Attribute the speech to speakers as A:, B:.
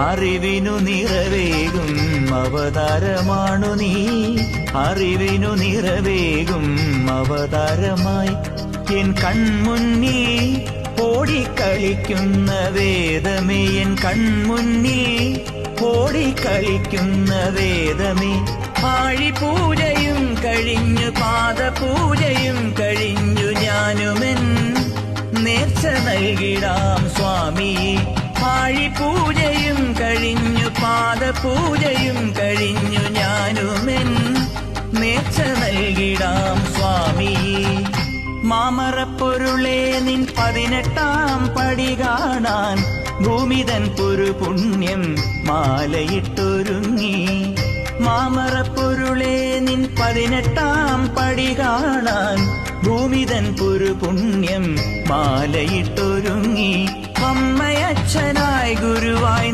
A: അറിവിനു നിറവേകും അവതാരമാണു നീ. അറിവിനു നിറവേകും അവതാരമായി എൻ കൺമുന്നിൽ ഓടിക്കളിക്കുന്ന വേദമേ. എൻ കൺമുന്നിൽ ഓടിക്കളിക്കുന്ന വേദമേ. ആഴിപൂജയും കഴിഞ്ഞു പാദപൂജയും കഴിഞ്ഞു ഞാനുമെൻ നേർച്ച നൽകിടാം സ്വാമിയെ. ആഴിപൂജയും കഴിഞ്ഞു പാദപൂജയും കഴിഞ്ഞു ഞാനുമെൻ നേർച്ച നൽകിടാം സ്വാമിയെ. മാമറപ്പൊരുളേ നിൻ 18-ാം പടി കാണാൻ ഭൂമിതൻ പുരുപുണ്യം മാലയിട്ടൊരുങ്ങി. മാമറപ്പൊരുളേ നിൻ 18-ാം പടി കാണാൻ ഭൂമിതൻ പുരുപുണ്യം മാലയിട്ടൊരുങ്ങി. അമ്മയച്ഛനായി ഗുരുവായി